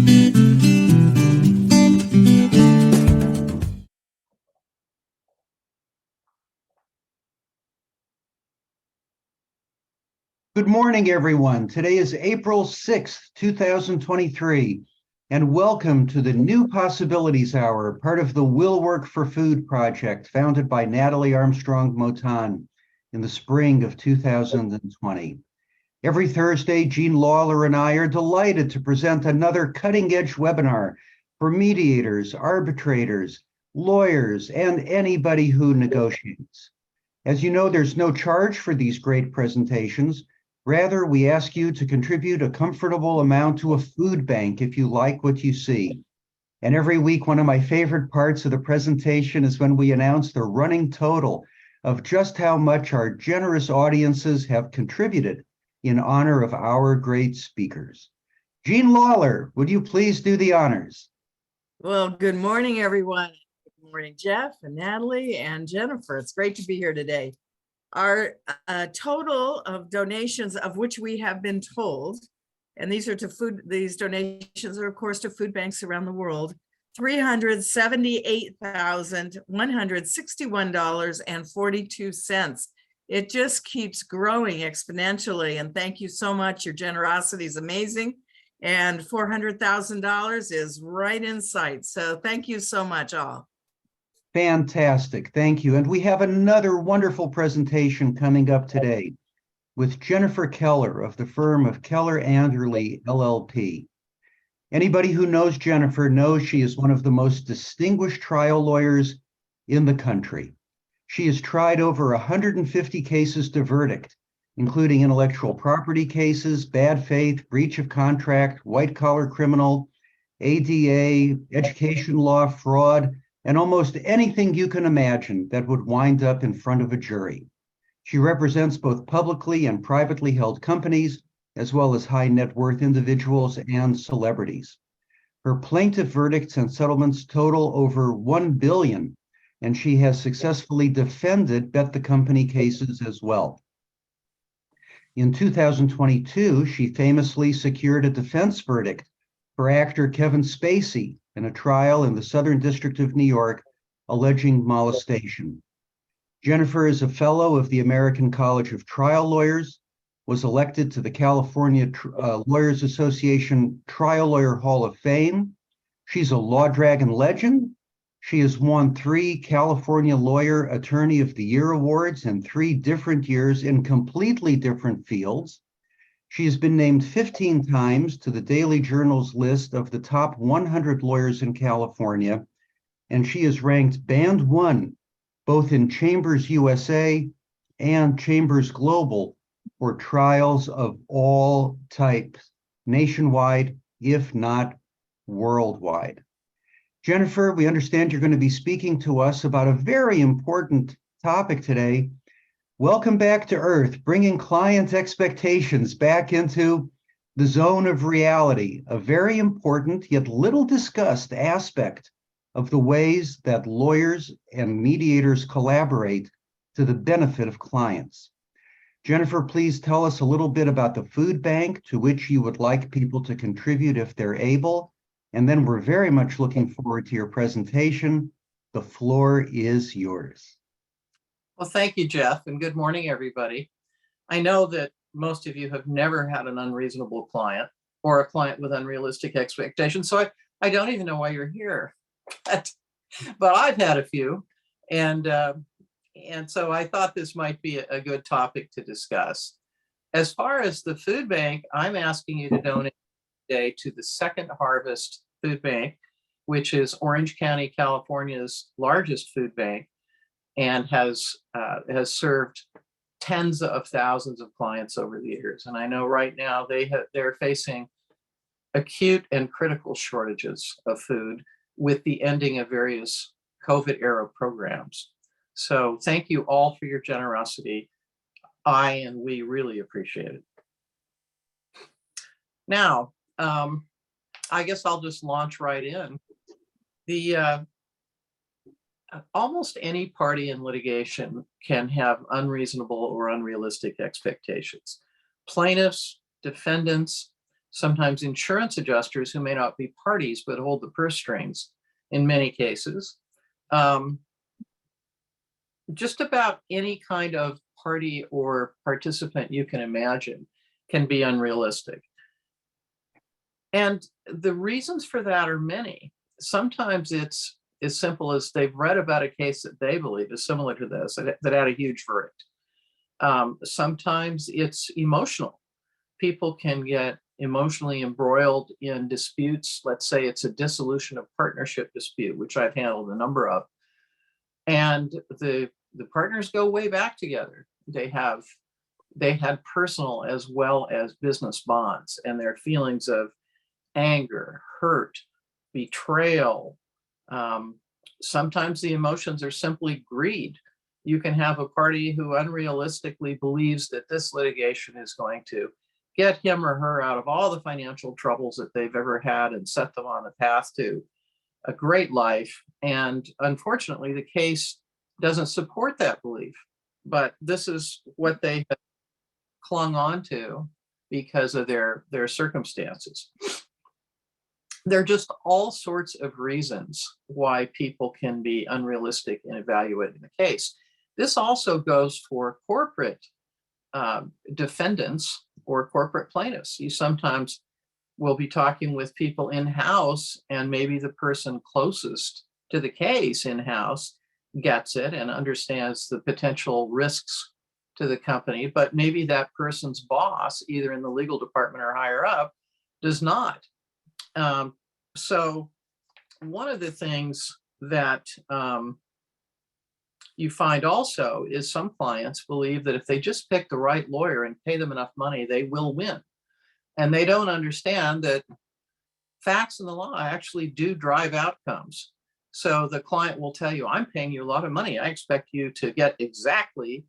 Good morning, everyone. Today is April 6th, 2023, and welcome to the New Possibilities Hour, part of the Will Work for Food project founded by Natalie Armstrong-Motin in the spring of 2020. Every Thursday, Jean Lawler and I are delighted to present another cutting-edge webinar for mediators, arbitrators, lawyers, and anybody who negotiates. As you know, there's no charge for these great presentations. Rather, we ask you to contribute a comfortable amount to a food bank if you like what you see. And every week, one of my favorite parts of the presentation is when we announce the running total of just how much our generous audiences have contributed in honor of our great speakers. Jean Lawler, would you please do the honors? Well, good morning, everyone. Good morning, Jeff and Natalie and Jennifer. It's great to be here today. Our total of donations, of which we have been told, and these are to food, these donations are, of course, to food banks around the world, $378,161.42. It just keeps growing exponentially. And thank you so much. Your generosity is amazing. And $400,000 is right in sight. So thank you so much, all. Fantastic, thank you. And we have another wonderful presentation coming up today with Jennifer Keller of the firm of Keller Anderle, LLP. Anybody who knows Jennifer knows she is one of the most distinguished trial lawyers in the country. She has tried over 150 cases to verdict, including intellectual property cases, bad faith, breach of contract, white-collar criminal, ADA, education law, fraud, and almost anything you can imagine that would wind up in front of a jury. She represents both publicly and privately held companies, as well as high net worth individuals and celebrities. Her plaintiff verdicts and settlements total over $1 billion, and she has successfully defended bet the company cases as well. In 2022, she famously secured a defense verdict for actor Kevin Spacey in a trial in the Southern District of New York alleging molestation. Jennifer is a fellow of the American College of Trial Lawyers, was elected to the California Lawyers Association Trial Lawyer Hall of Fame. She's a Law Dragon legend. She has won 3 California Lawyer Attorney of the Year awards in 3 different years in completely different fields. She has been named 15 times to the Daily Journal's list of the top 100 lawyers in California, and she is ranked Band 1, both in Chambers USA and Chambers Global, for trials of all types, nationwide, if not worldwide. Jennifer, we understand you're going to be speaking to us about a very important topic today. Welcome back to Earth, bringing client expectations back into the zone of reality, a very important yet little discussed aspect of the ways that lawyers and mediators collaborate to the benefit of clients. Jennifer, please tell us a little bit about the food bank to which you would like people to contribute if they're able, and then we're very much looking forward to your presentation. The floor is yours. Well, thank you, Jeff, and good morning, everybody. I know that most of you have never had an unreasonable client or a client with unrealistic expectations, so I don't even know why you're here. But I've had a few, and so I thought this might be a good topic to discuss. As far as the food bank, I'm asking you to donate today to the Second Harvest Food Bank, which is Orange County, California's largest food bank, and has served tens of thousands of clients over the years. And I know right now they're facing acute and critical shortages of food with the ending of various COVID era programs. So thank you all for your generosity. I and we really appreciate it. Now, I guess I'll just launch right in. Almost any party in litigation can have unreasonable or unrealistic expectations. Plaintiffs, defendants, sometimes insurance adjusters who may not be parties but hold the purse strings in many cases. Just about any kind of party or participant you can imagine can be unrealistic. And the reasons for that are many. Sometimes it's as simple as they've read about a case that they believe is similar to this, that had a huge verdict. Sometimes it's emotional. People can get emotionally embroiled in disputes. Let's say it's a dissolution of partnership dispute, which I've handled a number of. And the partners go way back together. They had personal as well as business bonds, and their feelings of anger, hurt, betrayal. Sometimes the emotions are simply greed. You can have a party who unrealistically believes that this litigation is going to get him or her out of all the financial troubles that they've ever had and set them on the path to a great life. And unfortunately, the case doesn't support that belief, but this is what they have clung on to because of their circumstances. There are just all sorts of reasons why people can be unrealistic in evaluating the case. This also goes for corporate defendants or corporate plaintiffs. You sometimes will be talking with people in-house, and maybe the person closest to the case in-house gets it and understands the potential risks to the company, but maybe that person's boss, either in the legal department or higher up, does not. So one of the things that you find also is some clients believe that if they just pick the right lawyer and pay them enough money, they will win. And they don't understand that facts in the law actually do drive outcomes. So the client will tell you, I'm paying you a lot of money. I expect you to get exactly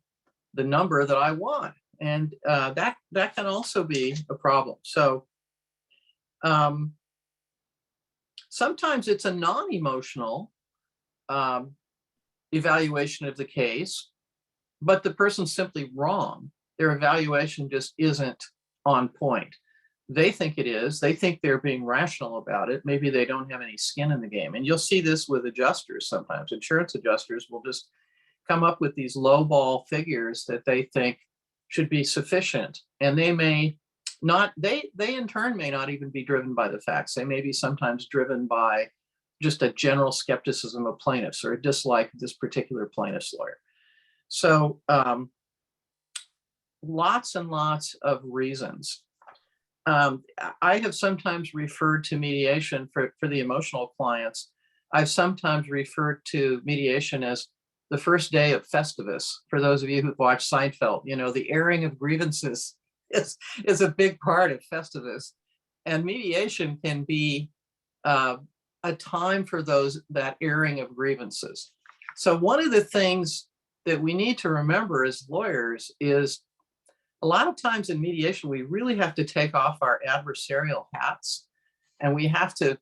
the number that I want. And that can also be a problem. So sometimes it's a non-emotional evaluation of the case, but the person's simply wrong. Their evaluation just isn't on point. They think it is. They think they're being rational about it. Maybe they don't have any skin in the game. And you'll see this with adjusters sometimes. Insurance adjusters will just come up with these lowball figures that they think should be sufficient. And they may not, they in turn may not even be driven by the facts. They may be sometimes driven by just a general skepticism of plaintiffs or a dislike of this particular plaintiff's lawyer. So lots and lots of reasons. I have sometimes referred to mediation for the emotional clients. I've sometimes referred to mediation as the first day of Festivus. For those of you who've watched Seinfeld, you know, the airing of grievances is a big part of Festivus. And mediation can be a time for that airing of grievances. So one of the things that we need to remember as lawyers is a lot of times in mediation, we really have to take off our adversarial hats, and we have to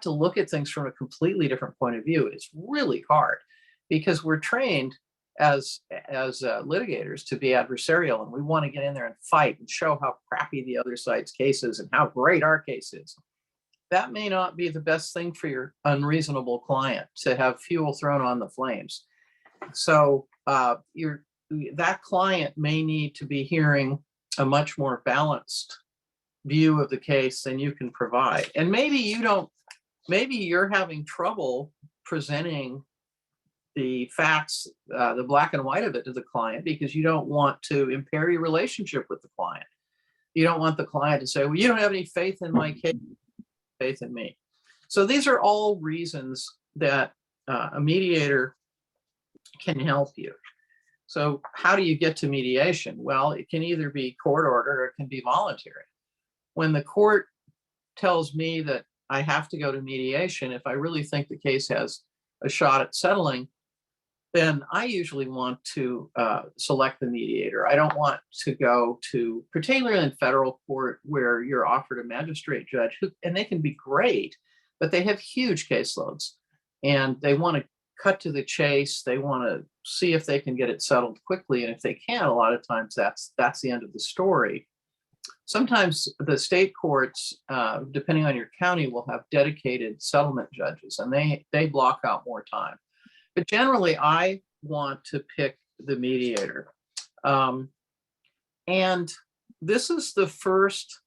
look at things from a completely different point of view. It's really hard because we're trained as litigators to be adversarial, and we want to get in there and fight and show how crappy the other side's case is and how great our case is. That may not be the best thing for your unreasonable client, to have fuel thrown on the flames. So that client may need to be hearing a much more balanced view of the case than you can provide. And maybe you're having trouble presenting the facts, the black and white of it to the client, because you don't want to impair your relationship with the client. You don't want the client to say, well, you don't have any faith in my case, faith in me. So these are all reasons that a mediator can help you. So how do you get to mediation? Well, it can either be court ordered or it can be voluntary. When the court tells me that I have to go to mediation, if I really think the case has a shot at settling, then I usually want to select the mediator. I don't want to go to, particularly in federal court, where you're offered a magistrate judge, and they can be great, but they have huge caseloads, and they want to cut to the chase. They want to see if they can get it settled quickly, and if they can, a lot of times that's the end of the story. Sometimes the state courts, depending on your county, will have dedicated settlement judges, and they block out more time. But generally, I want to pick the mediator. And this is the first,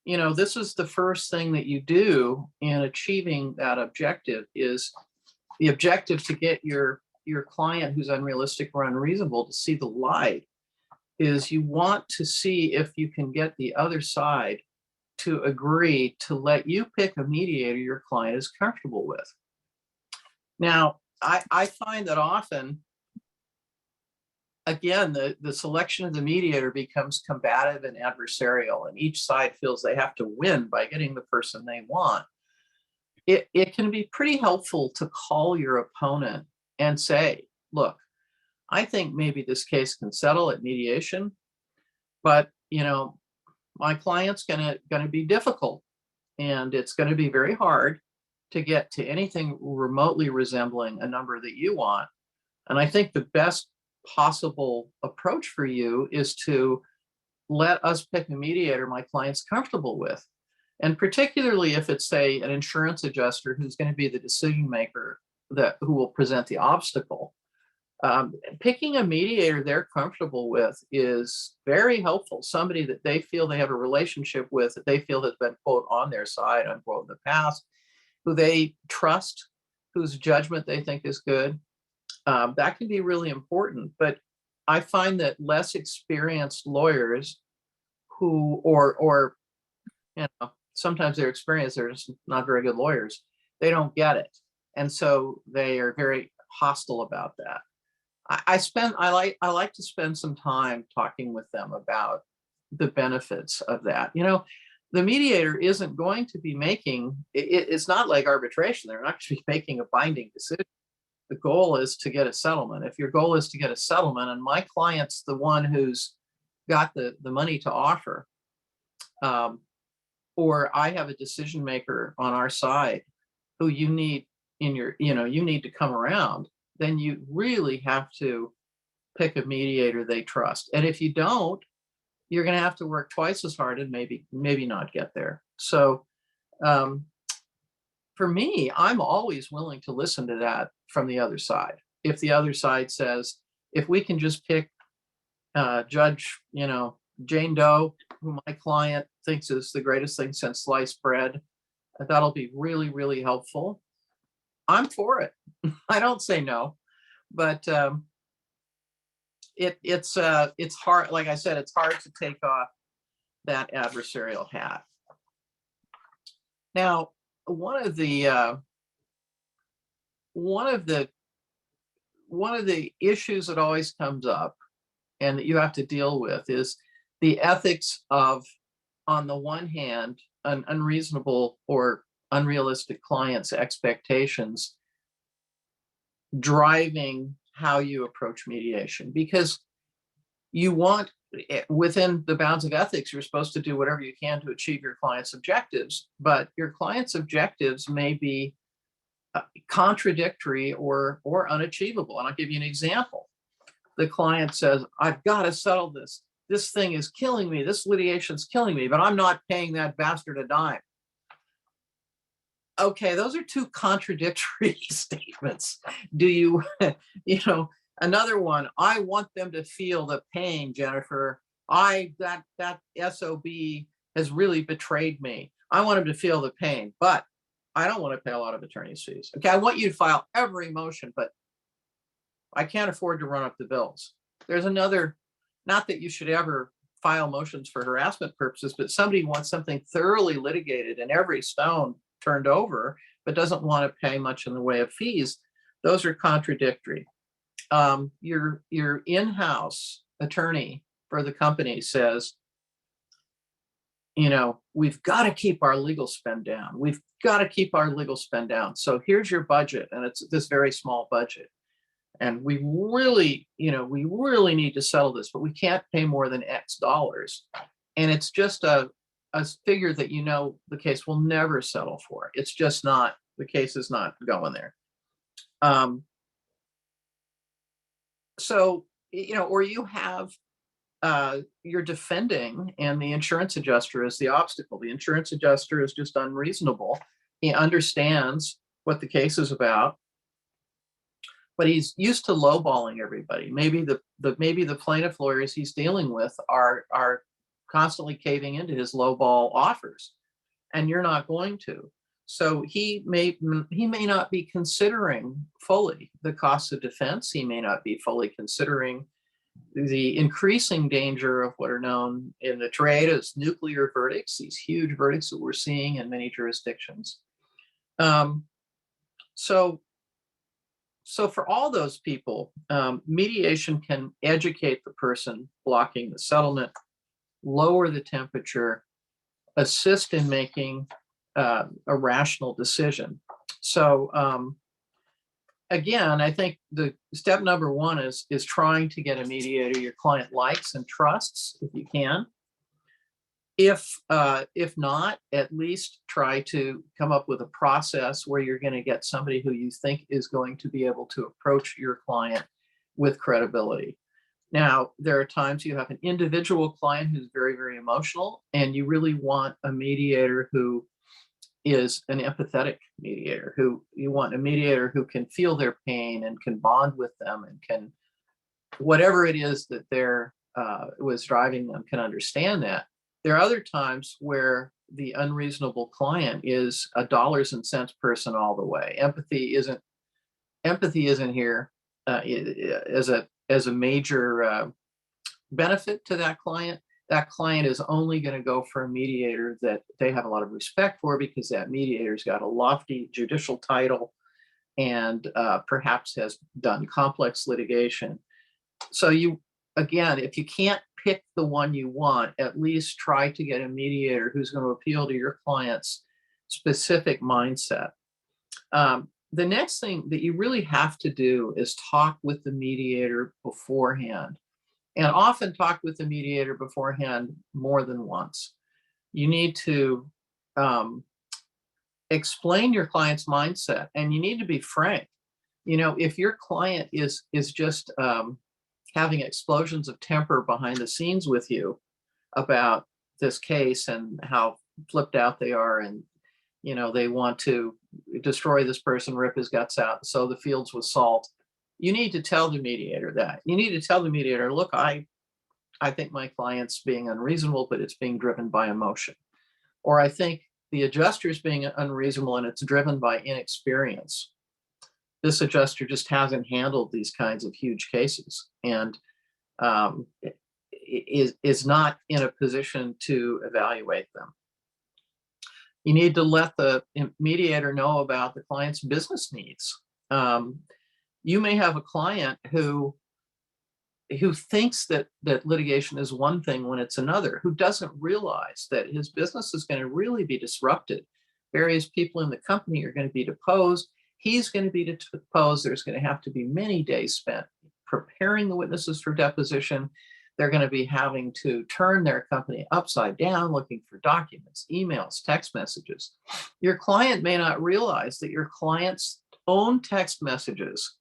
this is the first thing that you do in achieving that objective, is the objective to get your client who's unrealistic or unreasonable to see the light, is you want to see if you can get the other side to agree to let you pick a mediator your client is comfortable with. Now, I find that often, again, the selection of the mediator becomes combative and adversarial, and each side feels they have to win by getting the person they want. It can be pretty helpful to call your opponent and say, look, I think maybe this case can settle at mediation, but my client's gonna be difficult, and it's gonna be very hard to get to anything remotely resembling a number that you want. And I think the best possible approach for you is to let us pick a mediator my client's comfortable with. And particularly if it's, say, an insurance adjuster who's going to be the decision maker who will present the obstacle. Picking a mediator they're comfortable with is very helpful. Somebody that they feel they have a relationship with, that they feel has been, quote, on their side, unquote, in the past, who they trust, whose judgment they think is good. That can be really important. But I find that less experienced lawyers who, or sometimes they're experienced, they're just not very good lawyers, they don't get it. And so they are very hostile about that. I like to spend some time talking with them about the benefits of that. The mediator isn't going to be making, it's not like arbitration. They're not going to be making a binding decision. The goal is to get a settlement. If your goal is to get a settlement, and my client's the one who's got the money to offer, or I have a decision maker on our side who you need in your, you need to come around, then you really have to pick a mediator they trust. And if you don't, you're going to have to work twice as hard and maybe not get there. So for me, I'm always willing to listen to that from the other side. If the other side says, if we can just pick Judge, Jane Doe, who my client thinks is the greatest thing since sliced bread, that'll be really, really helpful. I'm for it. I don't say no, but it's hard. Like I said, it's hard to take off that adversarial hat. Now, one of the issues that always comes up and that you have to deal with is the ethics of, on the one hand, an unreasonable or unrealistic client's expectations driving how you approach mediation. Because you want, within the bounds of ethics, you're supposed to do whatever you can to achieve your client's objectives, but your client's objectives may be contradictory or unachievable. And I'll give you an example. The client says, I've got to settle this. This thing is killing me. This litigation's killing me, but I'm not paying that bastard a dime. Okay, those are two contradictory statements. Do you, another one, I want them to feel the pain, Jennifer. That SOB has really betrayed me. I want him to feel the pain, but I don't want to pay a lot of attorney's fees. Okay, I want you to file every motion, but I can't afford to run up the bills. There's another, not that you should ever file motions for harassment purposes, but somebody wants something thoroughly litigated and every stone turned over, but doesn't want to pay much in the way of fees. Those are contradictory. Your in-house attorney for the company says, we've got to keep our legal spend down. We've got to keep our legal spend down. So here's your budget, and it's this very small budget. And we really need to settle this, but we can't pay more than X dollars. And it's just a figure that the case will never settle for. It's just not, the case is not going there. So, or you have you're defending, and the insurance adjuster is the obstacle. The insurance adjuster is just unreasonable. He understands what the case is about, but he's used to lowballing everybody. Maybe the plaintiff lawyers he's dealing with are constantly caving into his lowball offers, and you're not going to. So he may not be considering fully the cost of defense. He may not be fully considering the increasing danger of what are known in the trade as nuclear verdicts, these huge verdicts that we're seeing in many jurisdictions. So for all those people, mediation can educate the person blocking the settlement, lower the temperature, assist in making a rational decision. So again, I think the step number one is trying to get a mediator your client likes and trusts, if you can. If not, at least try to come up with a process where you're going to get somebody who you think is going to be able to approach your client with credibility. Now, there are times you have an individual client who's very, very emotional, and you really want a mediator who is an empathetic mediator, who you want a mediator who can feel their pain and can bond with them and can, whatever it is that they're was driving them, can understand that. There are other times where the unreasonable client is a dollars and cents person all the way. Empathy isn't here as a major benefit to that client. That client is only going to go for a mediator that they have a lot of respect for, because that mediator's got a lofty judicial title and perhaps has done complex litigation. So again, if you can't pick the one you want, at least try to get a mediator who's going to appeal to your client's specific mindset. The next thing that you really have to do is talk with the mediator beforehand. And often talk with the mediator beforehand more than once. You need to explain your client's mindset, and you need to be frank. If your client is just having explosions of temper behind the scenes with you about this case and how flipped out they are, and they want to destroy this person, rip his guts out, sow the fields with salt. You need to tell the mediator that. You need to tell the mediator, look, I think my client's being unreasonable, but it's being driven by emotion. Or I think the adjuster is being unreasonable and it's driven by inexperience. This adjuster just hasn't handled these kinds of huge cases and is not in a position to evaluate them. You need to let the mediator know about the client's business needs. You may have a client who thinks that litigation is one thing when it's another, who doesn't realize that his business is going to really be disrupted. Various people in the company are going to be deposed. He's going to be deposed. There's going to have to be many days spent preparing the witnesses for deposition. They're going to be having to turn their company upside down, looking for documents, emails, text messages. Your client may not realize that your client's own text messages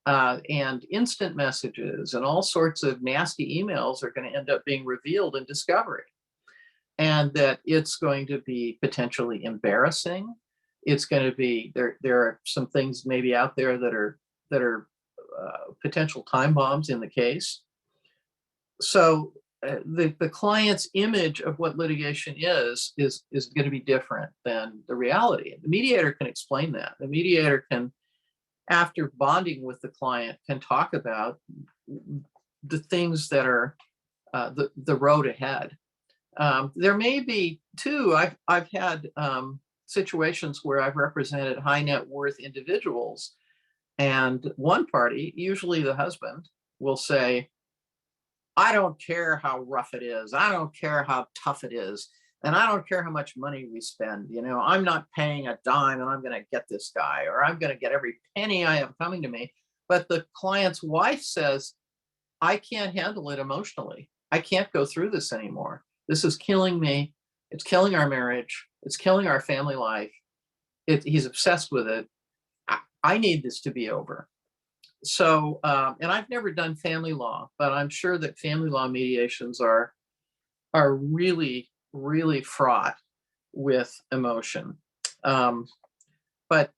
and instant messages and all sorts of nasty emails are going to end up being revealed in discovery, and that it's going to be potentially embarrassing. It's going to be there are some things maybe out there that are potential time bombs in the case. So the client's image of what litigation is going to be different than the reality. The mediator can explain that. The mediator can, after bonding with the client, can talk about the things that are the road ahead. There may be too, I've had situations where I've represented high net worth individuals, and one party, usually the husband, will say, I don't care how rough it is. I don't care how tough it is. And I don't care how much money we spend. I'm not paying a dime and I'm going to get this guy, or I'm going to get every penny I have coming to me. But the client's wife says, I can't handle it emotionally. I can't go through this anymore. This is killing me. It's killing our marriage. It's killing our family life. He's obsessed with it. I need this to be over. And I've never done family law, but I'm sure that family law mediations are really, really fraught with emotion. But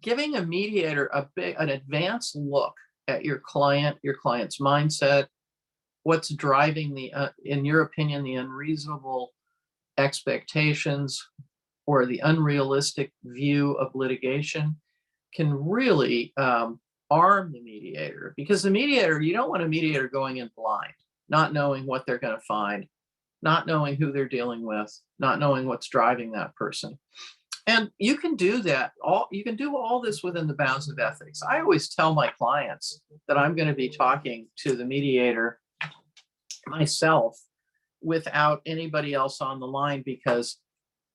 giving a mediator an advanced look at your client's mindset, what's driving in your opinion, the unreasonable expectations or the unrealistic view of litigation can really arm the mediator, because the mediator, you don't want a mediator going in blind, not knowing what they're going to find, not knowing who they're dealing with, not knowing what's driving that person. And you can do that. You can do all this within the bounds of ethics. I always tell my clients that I'm going to be talking to the mediator myself without anybody else on the line, because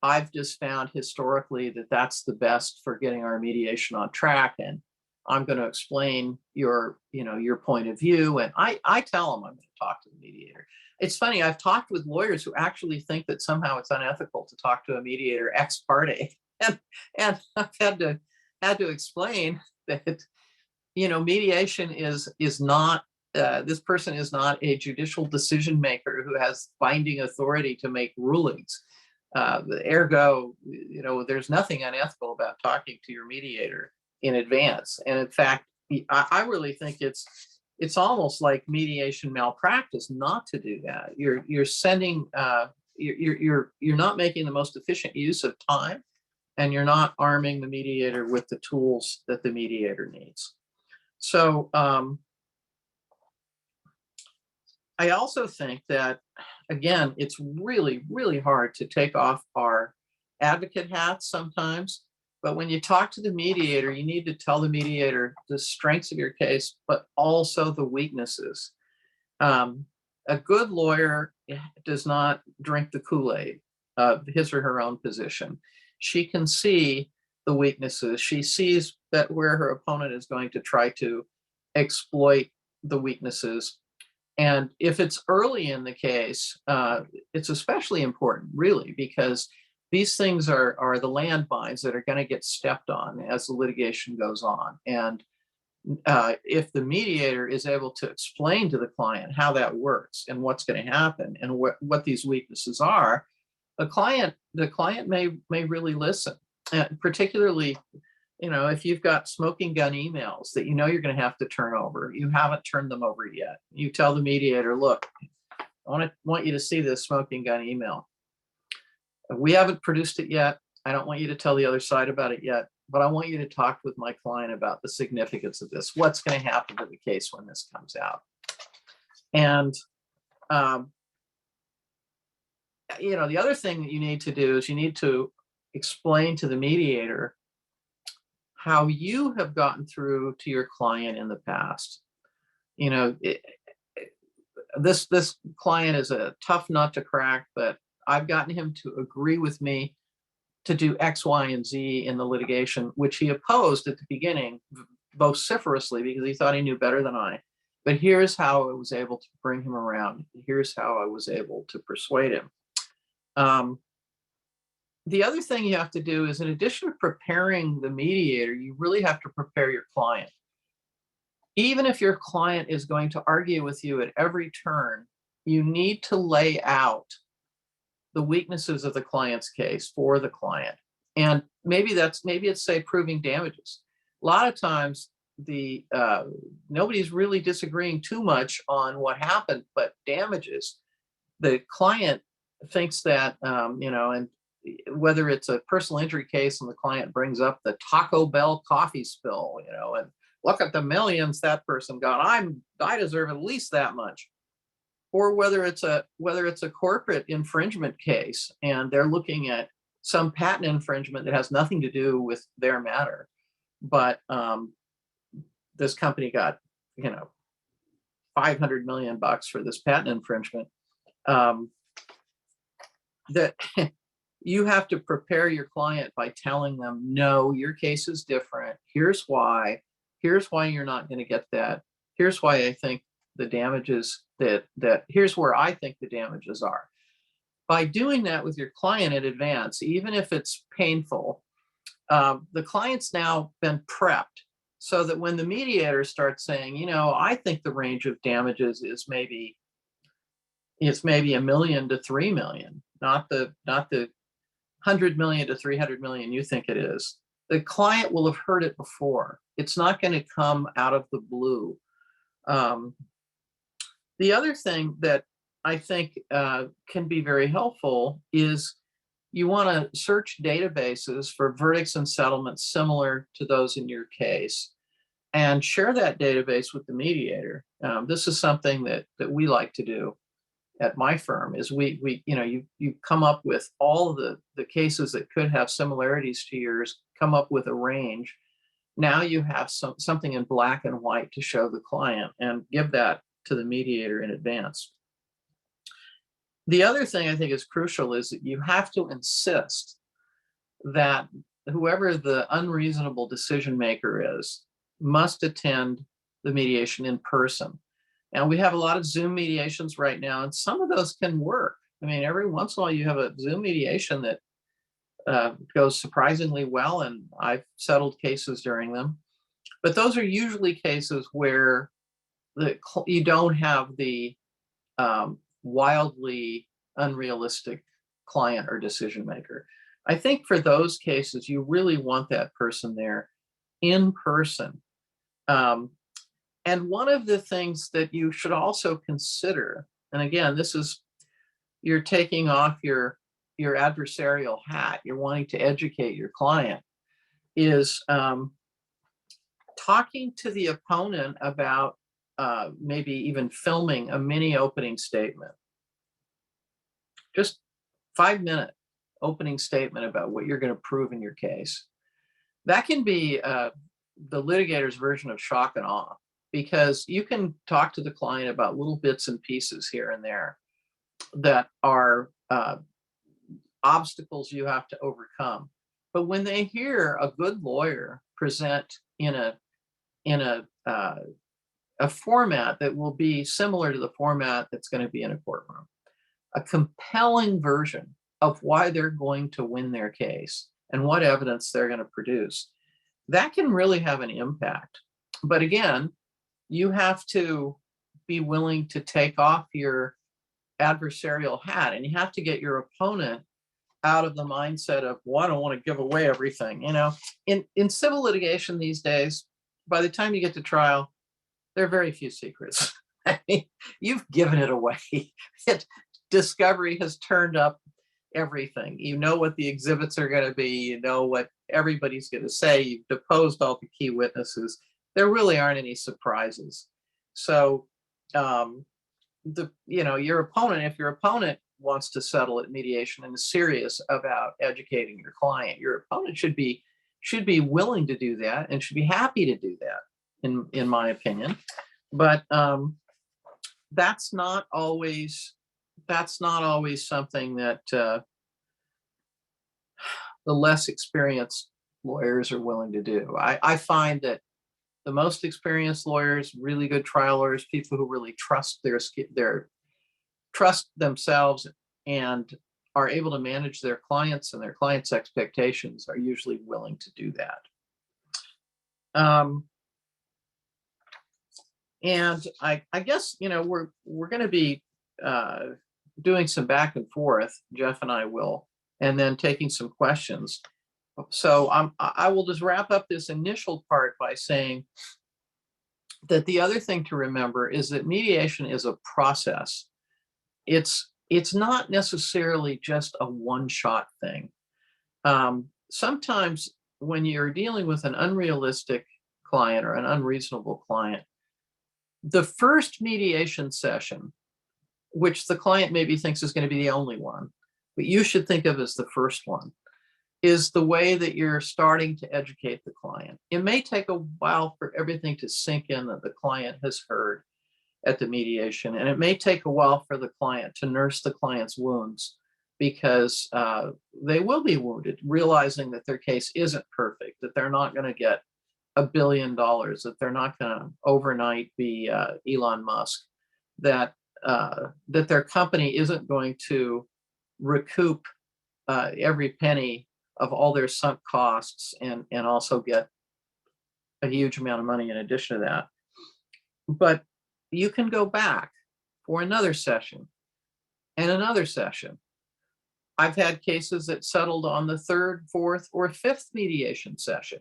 I've just found historically that that's the best for getting our mediation on track. And I'm going to explain your point of view. And I tell them I'm going to talk to the mediator. It's funny, I've talked with lawyers who actually think that somehow it's unethical to talk to a mediator ex parte. And I've had to explain that, mediation is not, this person is not a judicial decision maker who has binding authority to make rulings. Ergo, there's nothing unethical about talking to your mediator in advance. And in fact, I really think it's almost like mediation malpractice not to do that. You're sending, you're not making the most efficient use of time, and you're not arming the mediator with the tools that the mediator needs. So I also think that, again, it's really, really hard to take off our advocate hats sometimes. But when you talk to the mediator, you need to tell the mediator the strengths of your case, but also the weaknesses. A good lawyer does not drink the Kool-Aid of his or her own position. She can see the weaknesses. She sees that where her opponent is going to try to exploit the weaknesses. And if it's early in the case, it's especially important, really, because these things are the landmines that are going to get stepped on as the litigation goes on. And if the mediator is able to explain to the client how that works and what's going to happen and what these weaknesses are, the client may really listen. Particularly, if you've got smoking gun emails that you're going to have to turn over, you haven't turned them over yet. You tell the mediator, look, I want you to see this smoking gun email. We haven't produced it yet. I don't want you to tell the other side about it yet, but I want you to talk with my client about the significance of this. What's going to happen to the case when this comes out? And, the other thing that you need to do is you need to explain to the mediator how you have gotten through to your client in the past. This client is a tough nut to crack, but I've gotten him to agree with me to do X, Y, and Z in the litigation, which he opposed at the beginning vociferously because he thought he knew better than I. But here's how I was able to bring him around. Here's how I was able to persuade him. The other thing you have to do is, in addition to preparing the mediator, you really have to prepare your client. Even if your client is going to argue with you at every turn, you need to lay out the weaknesses of the client's case for the client. And maybe it's, say, proving damages. A lot of times nobody's really disagreeing too much on what happened, but damages. The client thinks that, and whether it's a personal injury case and the client brings up the Taco Bell coffee spill, and look at the millions that person got, I deserve at least that much. Or whether it's a corporate infringement case and they're looking at some patent infringement that has nothing to do with their matter, but this company got $500 million for this patent infringement. That you have to prepare your client by telling them, no, your case is different. Here's why you're not going to get that. Here's why I think the damages here's where I think the damages are. By doing that with your client in advance, even if it's painful, the client's now been prepped so that when the mediator starts saying, I think the range of damages is maybe $1 million to $3 million, not the 100 million to 300 million you think it is. The client will have heard it before. It's not going to come out of the blue. The other thing that I think can be very helpful is you want to search databases for verdicts and settlements similar to those in your case, and share that database with the mediator. This is something that we like to do at my firm. Is you come up with all the cases that could have similarities to yours, come up with a range. Now you have something in black and white to show the client, and give that to the mediator in advance. The other thing I think is crucial is that you have to insist that whoever the unreasonable decision maker is must attend the mediation in person. And we have a lot of Zoom mediations right now, and some of those can work. I mean, every once in a while you have a Zoom mediation that goes surprisingly well, and I've settled cases during them. But those are usually cases where you don't have the wildly unrealistic client or decision maker. I think for those cases, you really want that person there in person. And one of the things that you should also consider, and again, this is, you're taking off your adversarial hat, you're wanting to educate your client, is talking to the opponent about maybe even filming a mini opening statement. Just 5-minute opening statement about what you're going to prove in your case. That can be the litigator's version of shock and awe, because you can talk to the client about little bits and pieces here and there that are obstacles you have to overcome. But when they hear a good lawyer present in a format that will be similar to the format that's going to be in a courtroom, a compelling version of why they're going to win their case and what evidence they're going to produce, that can really have an impact. But again, you have to be willing to take off your adversarial hat, and you have to get your opponent out of the mindset of, well, I don't want to give away everything. In civil litigation these days, by the time you get to trial, there are very few secrets. I mean, you've given it away. Discovery has turned up everything. You know what the exhibits are going to be. You know what everybody's going to say. You've deposed all the key witnesses. There really aren't any surprises. So, your opponent, if your opponent wants to settle at mediation and is serious about educating your client, your opponent should be willing to do that and should be happy to do that, in my opinion. But that's not always something that the less experienced lawyers are willing to do. I find that the most experienced lawyers, really good trial lawyers, people who really trust trust themselves and are able to manage their clients and their clients' expectations, are usually willing to do that. And I guess, we're going to be doing some back and forth, Jeff and I will, and then taking some questions. So I will just wrap up this initial part by saying that the other thing to remember is that mediation is a process. It's not necessarily just a one-shot thing. Sometimes when you're dealing with an unrealistic client or an unreasonable client, the first mediation session, which the client maybe thinks is going to be the only one, but you should think of as the first one, is the way that you're starting to educate the client. It may take a while for everything to sink in that the client has heard at the mediation, and it may take a while for the client to nurse the client's wounds, because they will be wounded, realizing that their case isn't perfect, that they're not going to get $1 billion, that they're not going to overnight be Elon Musk, that their company isn't going to recoup every penny of all their sunk costs and also get a huge amount of money in addition to that. But you can go back for another session and another session. I've had cases that settled on the third, fourth, or fifth mediation session.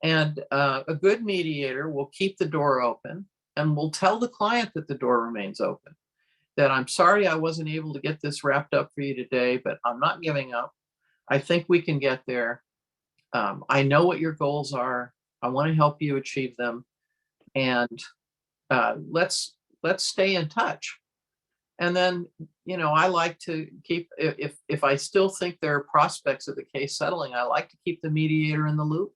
And a good mediator will keep the door open and will tell the client that the door remains open, that I'm sorry I wasn't able to get this wrapped up for you today, but I'm not giving up. I think we can get there. I know what your goals are. I want to help you achieve them. And let's stay in touch. And then, I like to keep, if I still think there are prospects of the case settling, I like to keep the mediator in the loop.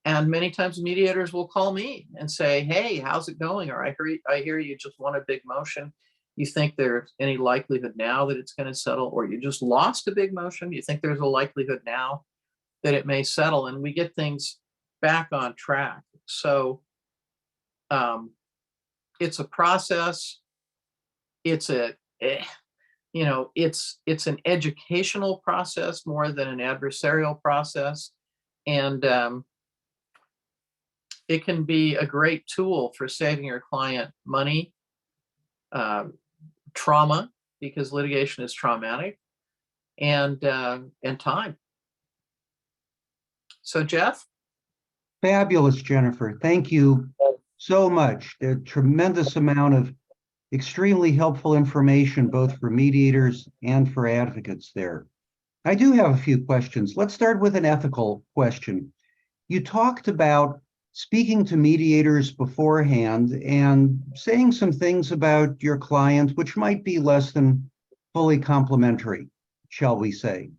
And many times mediators will call me and say, hey, how's it going? Or I hear you just won a big motion. You think there's any likelihood now that it's going to settle? Or you just lost a big motion. You think there's a likelihood now that it may settle? And we get things back on track. So it's a process. It's it's an educational process more than an adversarial process. And it can be a great tool for saving your client money, trauma, because litigation is traumatic, and time. So, Jeff? Fabulous, Jennifer. Thank you so much. A tremendous amount of extremely helpful information, both for mediators and for advocates there. I do have a few questions. Let's start with an ethical question. You talked about speaking to mediators beforehand and saying some things about your client, which might be less than fully complimentary, shall we say.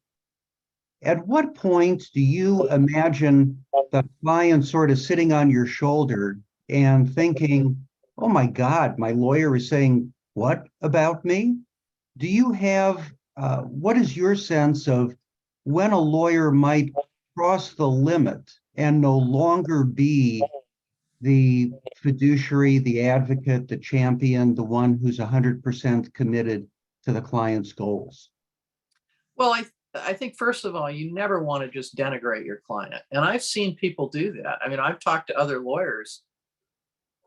At what point do you imagine the client sort of sitting on your shoulder and thinking, oh my God, my lawyer is saying what about me? Do you have, what is your sense of when a lawyer might cross the limit and no longer be the fiduciary, the advocate, the champion, the one who's 100% committed to the client's goals? Well, I think, first of all, you never want to just denigrate your client. And I've seen people do that. I mean, I've talked to other lawyers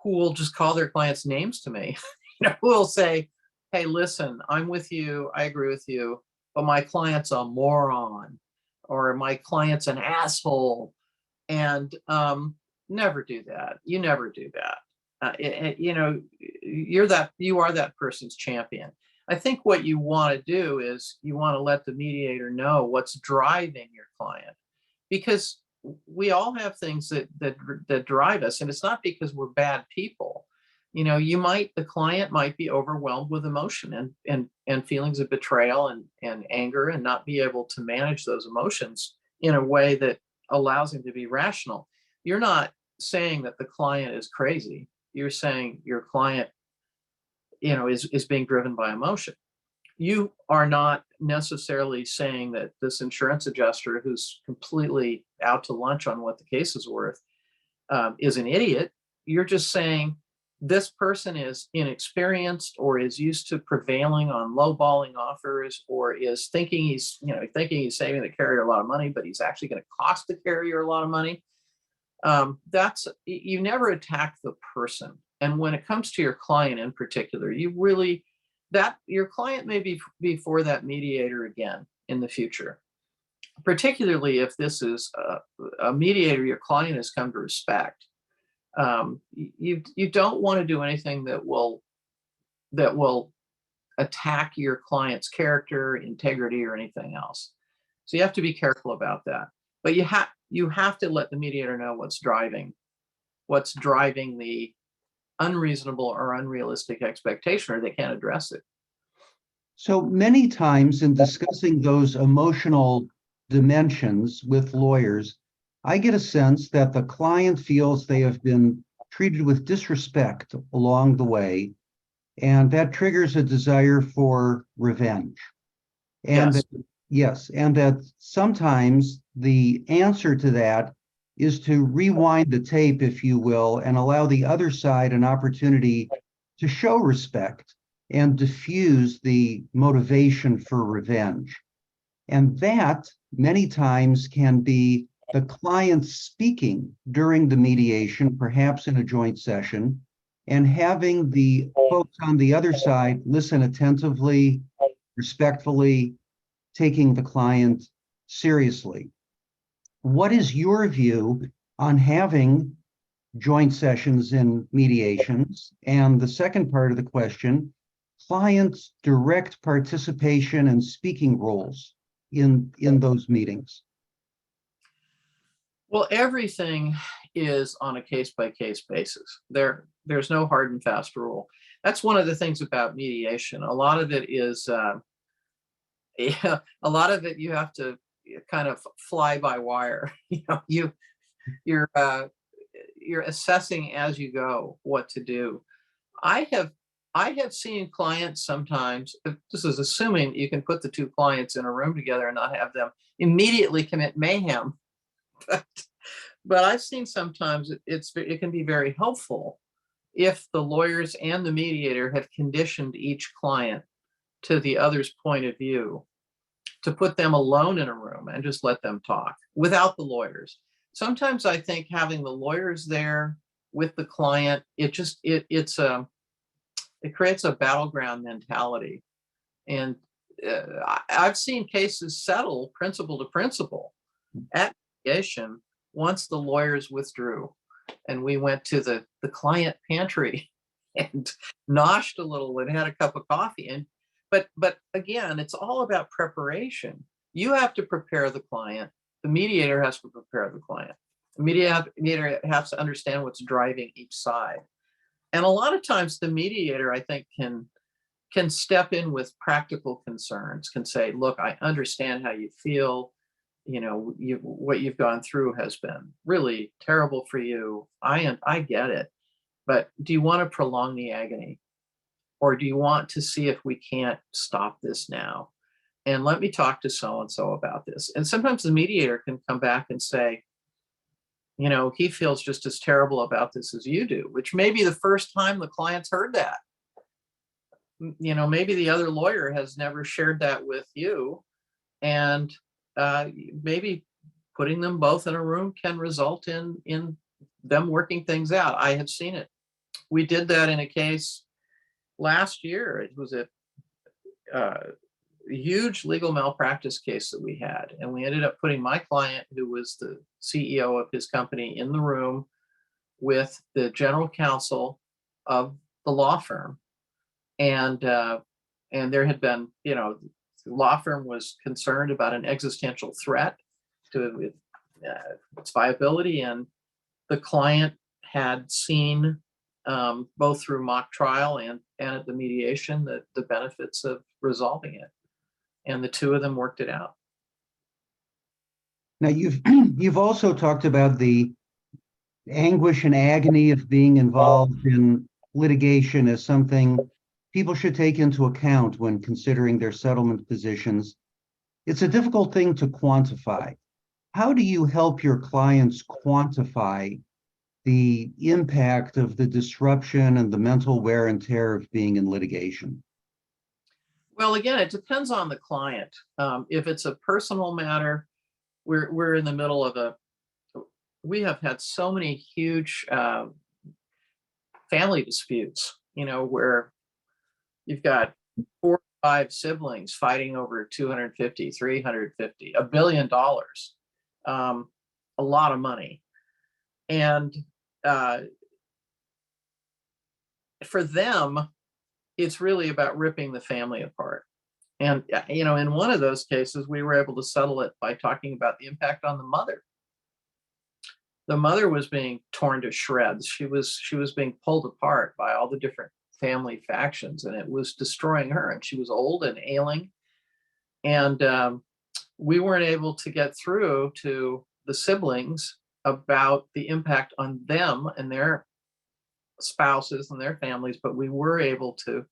who will just call their clients' names to me, who will say, hey, listen, I'm with you. I agree with you, but my client's a moron, or my client's an asshole. And never do that. You never do that. You are that person's champion. I think what you want to do is you want to let the mediator know what's driving your client, because we all have things that drive us, and it's not because we're bad people. The client might be overwhelmed with emotion and feelings of betrayal and anger, and not be able to manage those emotions in a way that allows him to be rational. You're not saying that the client is crazy. You're saying your client, is being driven by emotion. You are not necessarily saying that this insurance adjuster who's completely out to lunch on what the case is worth is an idiot. You're just saying this person is inexperienced, or is used to prevailing on lowballing offers, or is thinking he's saving the carrier a lot of money, but he's actually going to cost the carrier a lot of money. You never attack the person. And when it comes to your client in particular, your client may be before that mediator again in the future, particularly if this is a mediator your client has come to respect. You don't want to do anything that will attack your client's character, integrity, or anything else. So you have to be careful about that. But you have to let the mediator know what's driving the unreasonable or unrealistic expectation, or they can't address it. So many times in discussing those emotional dimensions with lawyers, I get a sense that the client feels they have been treated with disrespect along the way, and that triggers a desire for revenge. And Yes. And that sometimes the answer to that is to rewind the tape, if you will, and allow the other side an opportunity to show respect and diffuse the motivation for revenge. And that many times can be the client speaking during the mediation, perhaps in a joint session, and having the folks on the other side listen attentively, respectfully, taking the client seriously. What is your view on having joint sessions in mediations? And the second part of the question, clients' direct participation and speaking roles in those meetings. Well, everything is on a case-by-case basis. There's no hard and fast rule. That's one of the things about mediation. A lot of it is, a lot of it you have to kind of fly by wire. You're assessing as you go what to do. I have seen clients sometimes, this is assuming you can put the two clients in a room together and not have them immediately commit mayhem. But I've seen sometimes it can be very helpful if the lawyers and the mediator have conditioned each client to the other's point of view, to put them alone in a room and just let them talk without the lawyers. Sometimes I think having the lawyers there with the client, it creates a battleground mentality. And I've seen cases settle principal to principal at mediation once the lawyers withdrew and we went to the client pantry and noshed a little and had a cup of coffee. And but again, it's all about preparation. You have to prepare the client. The mediator has to prepare the client. The mediator has to understand what's driving each side. And a lot of times the mediator, I think, can step in with practical concerns, can say, look, I understand how you feel. What you've gone through has been really terrible for you. I get it. But do you want to prolong the agony? Or do you want to see if we can't stop this now? And let me talk to so-and-so about this. And sometimes the mediator can come back and say, he feels just as terrible about this as you do, which may be the first time the client's heard that. Maybe the other lawyer has never shared that with you. And maybe putting them both in a room can result in them working things out. I have seen it. We did that in a case last year. It was a huge legal malpractice case that we had. And we ended up putting my client, who was the CEO of his company, in the room with the general counsel of the law firm. And there had been, the law firm was concerned about an existential threat to its viability. And the client had seen, both through mock trial and at the mediation, the benefits of resolving it. And the two of them worked it out. Now, you've also talked about the anguish and agony of being involved in litigation as something people should take into account when considering their settlement positions. It's a difficult thing to quantify. How do you help your clients quantify the impact of the disruption and the mental wear and tear of being in litigation? Well, again, it depends on the client. If it's a personal matter, we're in the middle of we have had so many huge family disputes, where you've got 4 or 5 siblings fighting over 250, 350, $1 billion, a lot of money. And for them, it's really about ripping the family apart. And, in one of those cases, we were able to settle it by talking about the impact on the mother. The mother was being torn to shreds. She was being pulled apart by all the different family factions, and it was destroying her. And she was old and ailing. And we weren't able to get through to the siblings about the impact on them and their spouses and their families, but we were able to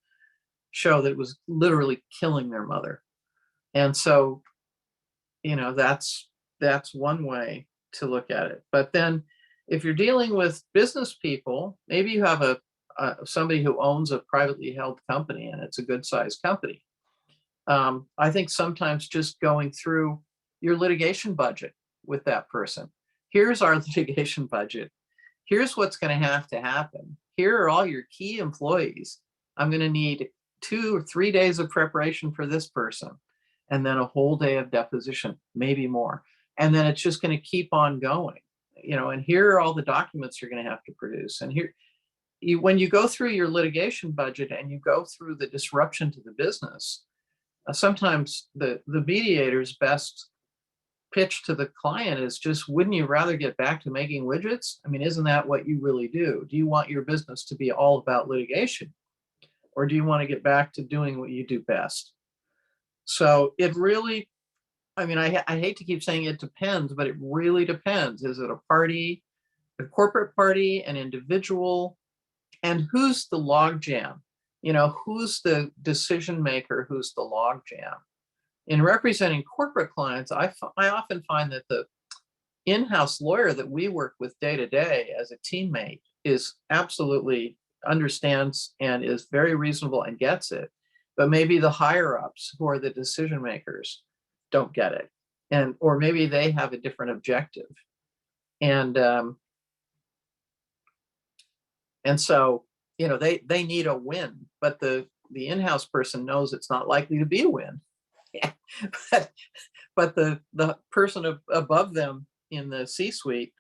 show that it was literally killing their mother. And so, that's one way to look at it. But then if you're dealing with business people, maybe you have somebody who owns a privately held company and it's a good sized company. I think sometimes just going through your litigation budget with that person. Here's our litigation budget. Here's what's going to happen. Here are all your key employees. I'm going to need 2 or 3 days of preparation for this person, and then a whole day of deposition, maybe more. And then it's just going to keep on going, and here are all the documents you're going to have to produce. And here, when you go through your litigation budget and you go through the disruption to the business, sometimes the mediator's best pitch to the client is just, wouldn't you rather get back to making widgets? I mean, isn't that what you really do? Do you want your business to be all about litigation? Or do you want to get back to doing what you do best? So it really, I mean, I hate to keep saying it depends, but it really depends. Is it a party, a corporate party, an individual? And who's the logjam? Who's the decision maker? Who's the logjam? In representing corporate clients, I often find that the in-house lawyer that we work with day to day as a teammate is absolutely understands and is very reasonable and gets it. But maybe the higher ups, who are the decision makers, don't get it. Or maybe they have a different objective. And so, they need a win, but the in-house person knows it's not likely to be a win. but the person above them in the C-suite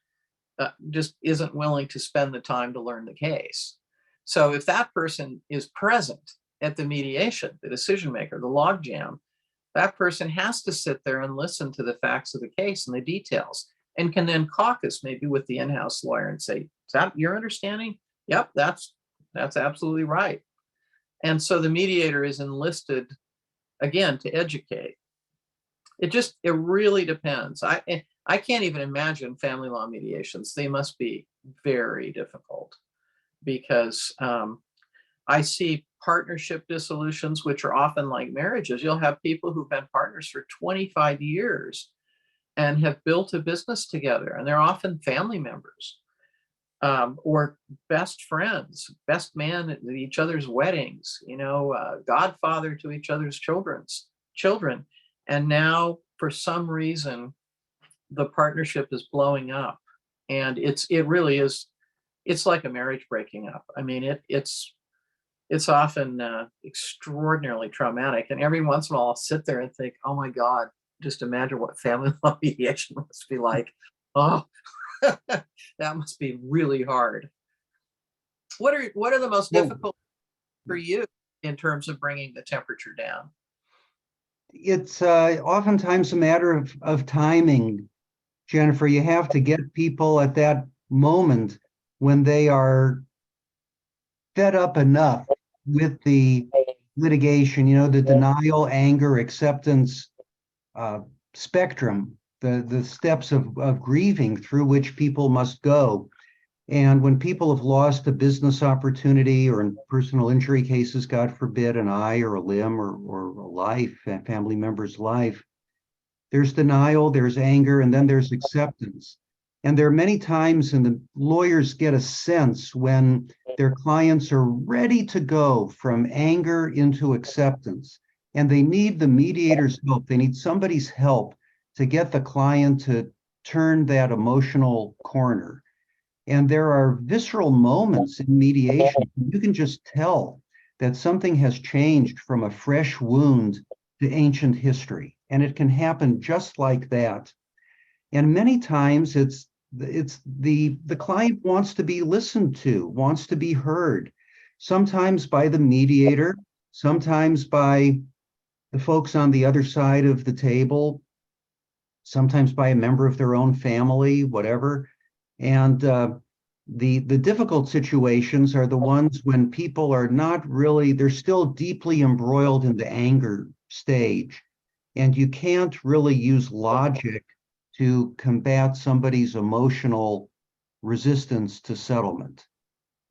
just isn't willing to spend the time to learn the case. So if that person is present at the mediation, the decision maker, the logjam, that person has to sit there and listen to the facts of the case and the details, and can then caucus maybe with the in-house lawyer and say, is that your understanding? Yep, that's absolutely right. And so the mediator is enlisted, again, to educate. It really depends. I can't even imagine family law mediations. They must be very difficult, because I see partnership dissolutions, which are often like marriages. You'll have people who've been partners for 25 years and have built a business together, and they're often family members, or best friends, best man at each other's weddings, godfather to each other's children. And now, for some reason, the partnership is blowing up, and it really is. It's like a marriage breaking up. I mean, it's often extraordinarily traumatic. And every once in a while, I'll sit there and think, oh my God, just imagine what family law mediation must be like. Oh, that must be really hard. What are the most difficult for you in terms of bringing the temperature down? It's oftentimes a matter of timing, Jennifer. You have to get people at that moment when they are fed up enough with the litigation, the denial, anger, acceptance spectrum, the steps of grieving through which people must go. And when people have lost a business opportunity, or in personal injury cases, God forbid, an eye or a limb or a life, a family member's life, there's denial, there's anger, and then there's acceptance. And there are many times, and the lawyers get a sense when their clients are ready to go from anger into acceptance, and they need the mediator's help. They need somebody's help to get the client to turn that emotional corner. And there are visceral moments in mediation. You can just tell that something has changed from a fresh wound to ancient history. And it can happen just like that. And many times it's the client wants to be listened to, wants to be heard, sometimes by the mediator, sometimes by the folks on the other side of the table, sometimes by a member of their own family, whatever. And the difficult situations are the ones when people are not really, they're still deeply embroiled in the anger stage. And you can't really use logic to combat somebody's emotional resistance to settlement.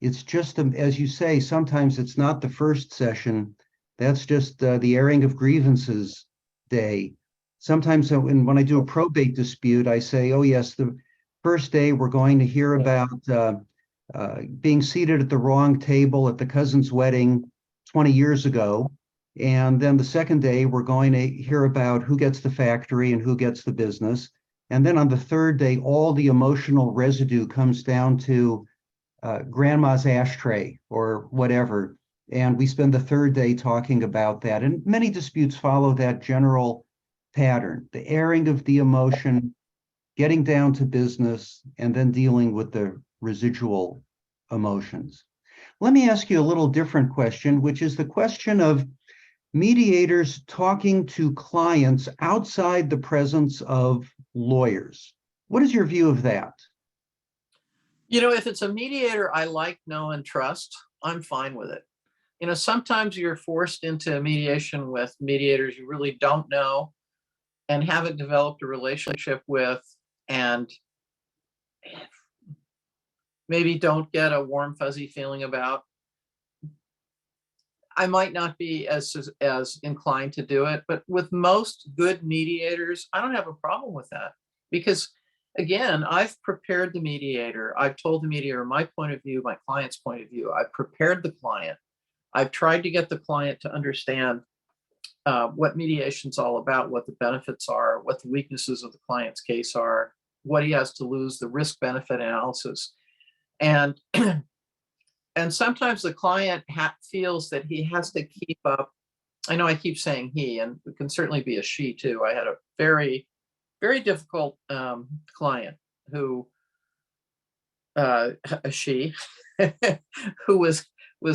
It's just, as you say, sometimes it's not the first session. That's just the airing of grievances day. Sometimes when I do a probate dispute, I say, oh yes, the first day we're going to hear about being seated at the wrong table at the cousin's wedding 20 years ago. And then the second day, we're going to hear about who gets the factory and who gets the business. And then on the third day, all the emotional residue comes down to grandma's ashtray or whatever. And we spend the third day talking about that. And many disputes follow that general pattern, the airing of the emotion, getting down to business, and then dealing with the residual emotions. Let me ask you a little different question, which is the question of mediators talking to clients outside the presence of lawyers. What is your view of that? If it's a mediator I like, know, and trust, I'm fine with it. Sometimes you're forced into mediation with mediators you really don't know and haven't developed a relationship with, and maybe don't get a warm, fuzzy feeling about. I might not be as inclined to do it, but with most good mediators, I don't have a problem with that, because again, I've prepared the mediator. I've told the mediator my point of view, my client's point of view. I've prepared the client. I've tried to get the client to understand what mediation's all about, what the benefits are, what the weaknesses of the client's case are, what he has to lose, the risk-benefit analysis. And and sometimes the client feels that he has to keep up. I know I keep saying he, and it can certainly be a she too. I had a very, very difficult client who, a she, who was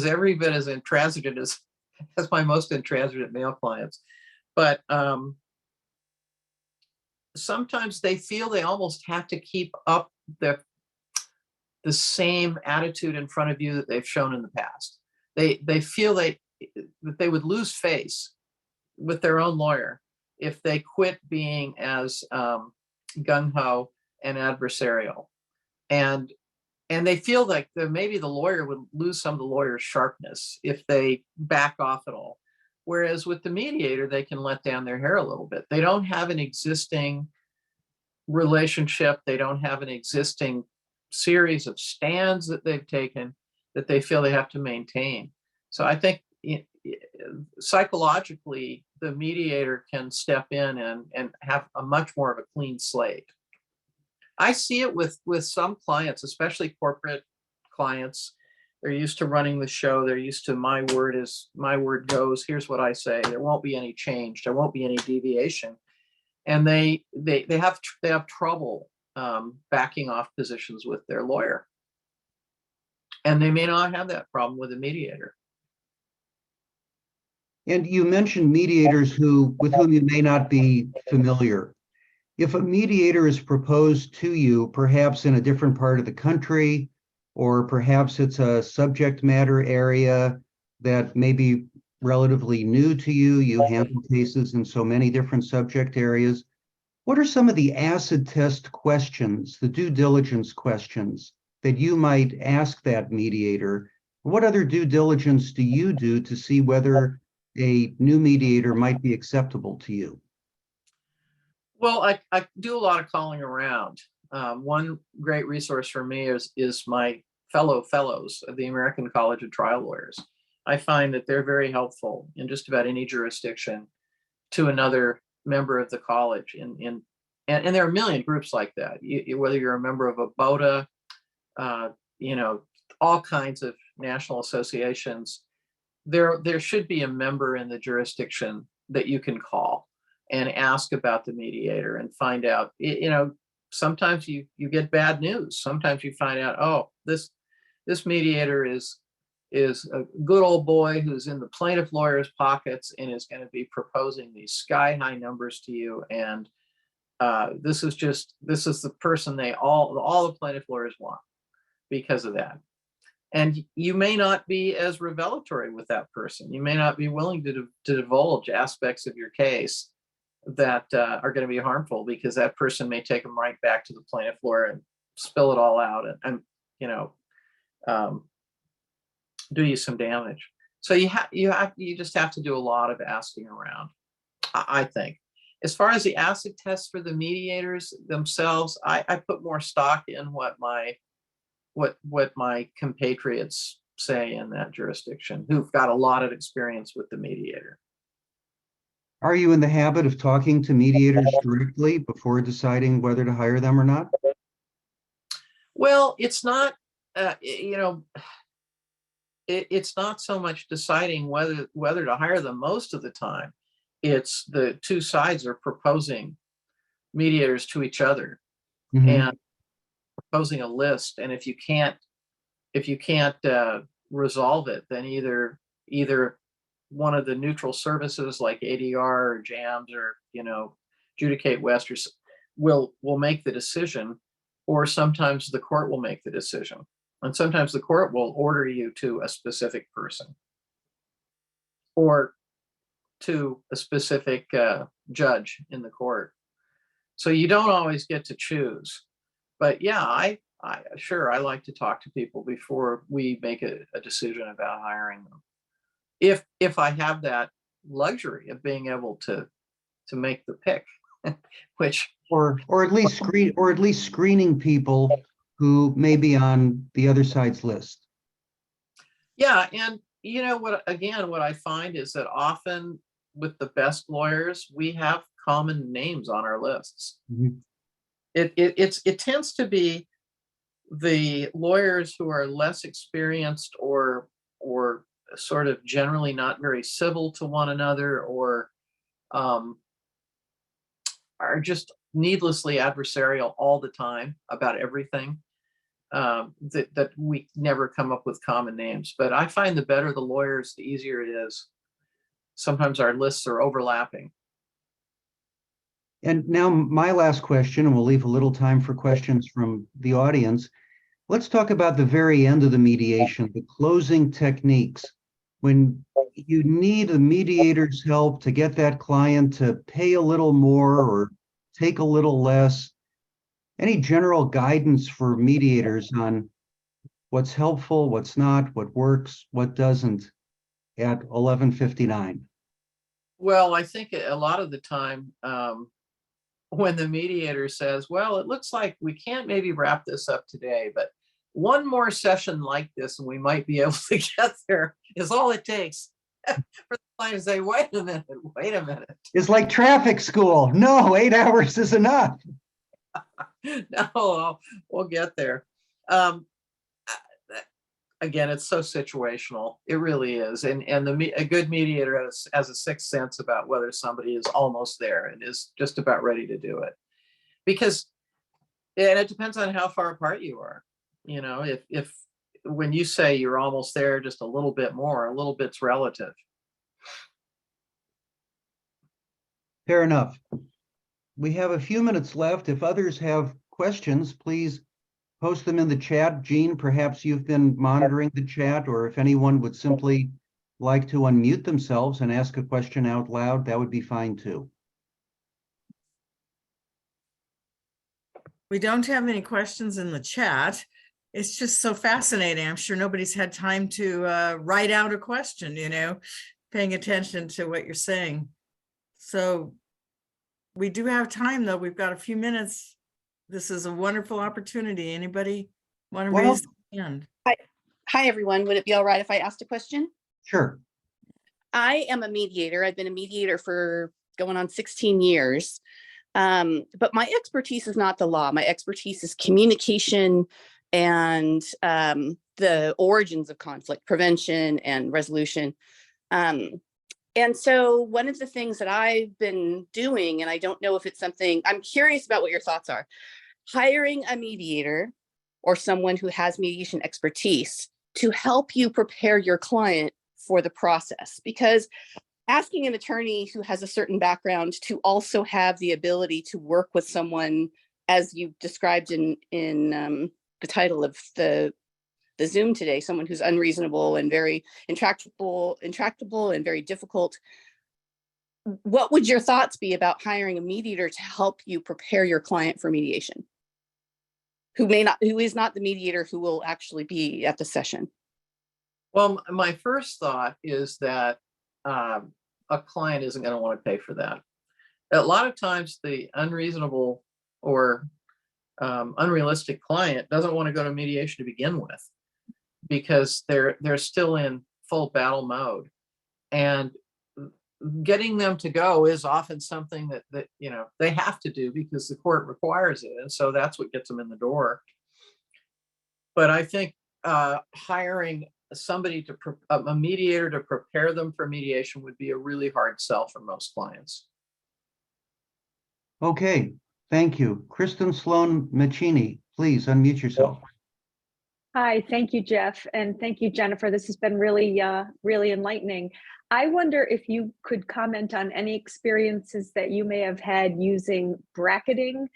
every bit as intransigent as my most intransigent male clients. But sometimes they feel they almost have to keep up the same attitude in front of you that they've shown in the past. They feel that they would lose face with their own lawyer if they quit being as gung-ho and adversarial. And they feel like maybe the lawyer would lose some of the lawyer's sharpness if they back off at all. Whereas with the mediator, they can let down their hair a little bit. They don't have an existing relationship. They don't have an existing series of stands that they've taken that they feel they have to maintain. So I think psychologically, the mediator can step in and have a much more of a clean slate. I see it with some clients, especially corporate clients. They're used to running the show. They're used to my word goes. Here's what I say. There won't be any change. There won't be any deviation. And they have trouble backing off positions with their lawyer. And they may not have that problem with a mediator. And you mentioned mediators with whom you may not be familiar. If a mediator is proposed to you, perhaps in a different part of the country, or perhaps it's a subject matter area that may be relatively new to you, you handle cases in so many different subject areas, what are some of the acid test questions, the due diligence questions that you might ask that mediator? What other due diligence do you do to see whether a new mediator might be acceptable to you? Well, I do a lot of calling around. One great resource for me is my fellows of the American College of Trial Lawyers. I find that they're very helpful in just about any jurisdiction to another member of the college. And there are a million groups like that. Whether you're a member of a BOTA, all kinds of national associations, there should be a member in the jurisdiction that you can call and ask about the mediator and find out. Sometimes you get bad news. Sometimes you find out, oh, this mediator is a good old boy who's in the plaintiff lawyer's pockets and is going to be proposing these sky-high numbers to you. And this is the person all the plaintiff lawyers want because of that. And you may not be as revelatory with that person. You may not be willing to divulge aspects of your case that are going to be harmful, because that person may take them right back to the plaintiff lawyer and spill it all out and do you some damage. So you just have to do a lot of asking around, I think. As far as the acid tests for the mediators themselves, I put more stock in what my compatriots say in that jurisdiction, who've got a lot of experience with the mediator. Are you in the habit of talking to mediators directly before deciding whether to hire them or not? Well, it's not, it's not so much deciding whether to hire them most of the time. It's the two sides are proposing mediators to each other Mhm. and proposing a list. And if you can't resolve it, then either one of the neutral services like ADR or JAMS or Judicate West will make the decision, or sometimes the court will make the decision, and sometimes the court will order you to a specific person or to a specific judge in the court. So you don't always get to choose. But yeah, I sure I like to talk to people before we make a decision about hiring them. If I have that luxury of being able to make the pick, which Or at least screening people who may be on the other side's list. yeah, and what I find is that often with the best lawyers, we have common names on our lists. Mhm. It tends to be the lawyers who are less experienced or sort of generally not very civil to one another, or um, are just needlessly adversarial all the time about everything, that we never come up with common names. But I find the better the lawyers, the easier it is. Sometimes our lists are overlapping. And now my last question, and we'll leave a little time for questions from the audience. Let's talk about the very end of the mediation, the closing techniques. When you need a mediator's help to get that client to pay a little more or take a little less, any general guidance for mediators on what's helpful, what's not, what works, what doesn't at 11:59? Well, I think a lot of the time, when the mediator says, well, it looks like we can't maybe wrap this up today, but one more session like this and we might be able to get there, is all it takes for the client to say, wait a minute. It's like traffic school. No, 8 hours is enough. No, we'll get there. Um, Again, it's so situational. It really is. And a good mediator has a sixth sense about whether somebody is almost there and is just about ready to do it. And it depends on how far apart you are. If when you say you're almost there, just a little bit more, a little bit's relative. Fair enough. We have a few minutes left. If others have questions, please post them in the chat. Jean, perhaps you've been monitoring the chat, or if anyone would simply like to unmute themselves and ask a question out loud, that would be fine too. We don't have any questions in the chat. It's just so fascinating. I'm sure nobody's had time to write out a question, paying attention to what you're saying. So we do have time, though. We've got a few minutes. This is a wonderful opportunity. Anybody want to raise their hand? Hi, everyone. Would it be all right if I asked a question? Sure. I am a mediator. I've been a mediator for going on 16 years. But my expertise is not the law. My expertise is communication and the origins of conflict, prevention and resolution. And so one of the things that I've been doing, and I don't know if it's something, I'm curious about what your thoughts are, hiring a mediator or someone who has mediation expertise to help you prepare your client for the process. Because asking an attorney who has a certain background to also have the ability to work with someone, as you described in the title of the Zoom today, someone who's unreasonable and very intractable and very difficult. What would your thoughts be about hiring a mediator to help you prepare your client for mediation, who is not the mediator who will actually be at the session? Well, my first thought is that a client isn't going to want to pay for that. A lot of times the unreasonable or unrealistic client doesn't want to go to mediation to begin with, because they're still in full battle mode. And getting them to go is often something that they have to do because the court requires it, and so that's what gets them in the door. But I think hiring somebody a mediator to prepare them for mediation would be a really hard sell for most clients. Okay, thank you. Kristen Sloan Maccini, please unmute yourself. Hi, thank you, Jeff, and thank you, Jennifer. This has been really, really enlightening. I wonder if you could comment on any experiences that you may have had using bracketing.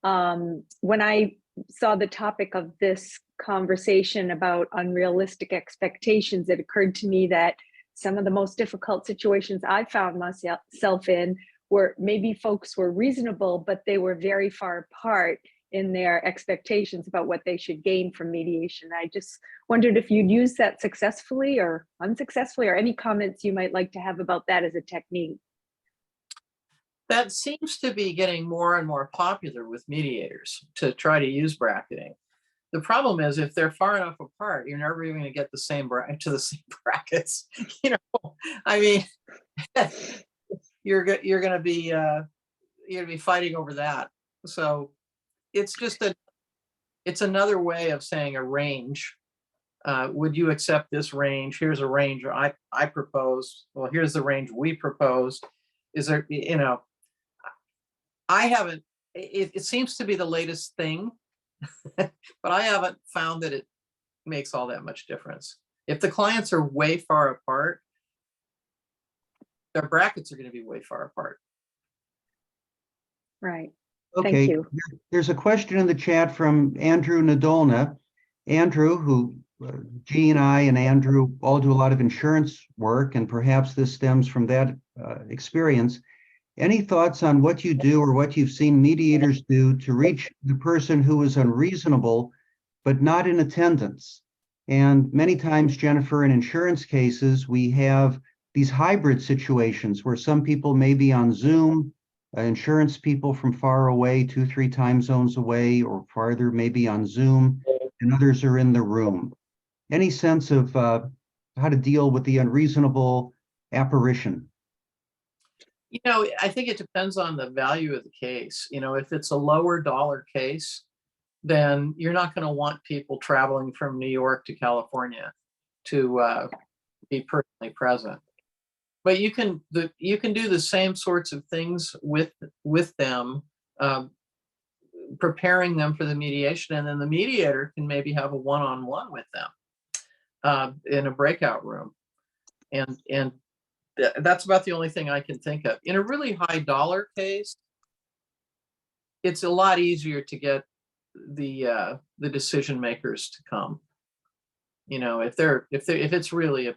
When I saw the topic of this conversation about unrealistic expectations, it occurred to me that some of the most difficult situations I found myself in were maybe folks were reasonable, but they were very far apart in their expectations about what they should gain from mediation. I just wondered if you'd use that successfully or unsuccessfully, or any comments you might like to have about that as a technique. That seems to be getting more and more popular with mediators, to try to use bracketing. The problem is, if they're far enough apart, you're never even going to get the same brackets. I mean, you're going to be fighting over that. So it's just it's another way of saying a range. Would you accept this range? Here's a range I propose. Well, here's the range we proposed. Is there, I haven't, it seems to be the latest thing, but I haven't found that it makes all that much difference. If the clients are way far apart, their brackets are going to be way far apart. Right. Okay, Thank you. There's a question in the chat from Andrew Nadolna. Andrew, who G and I and Andrew all do a lot of insurance work, and perhaps this stems from that experience. Any thoughts on what you do or what you've seen mediators do to reach the person who is unreasonable, but not in attendance? And many times, Jennifer, in insurance cases, we have these hybrid situations where some people may be on Zoom, insurance people from far away, 2-3 time zones away or farther, maybe on Zoom, and others are in the room. Any sense of how to deal with the unreasonable apparition? I think it depends on the value of the case. If it's a lower dollar case, then you're not going to want people traveling from New York to California to be personally present. But you can do the same sorts of things with them, preparing them for the mediation, and then the mediator can maybe have a one-on-one with them in a breakout room, and that's about the only thing I can think of. In a really high dollar case, it's a lot easier to get the decision makers to come. If it's really a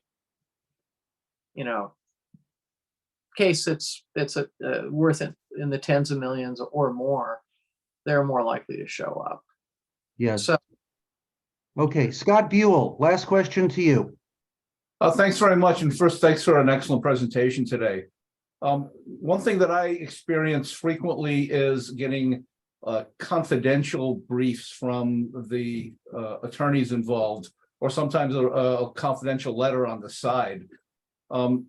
case that's worth it in the tens of millions or more, they're more likely to show up. Yes. So, okay, Scott Buell, last question to you. Thanks very much. And first, thanks for an excellent presentation today. One thing that I experience frequently is getting confidential briefs from the attorneys involved, or sometimes a confidential letter on the side. Can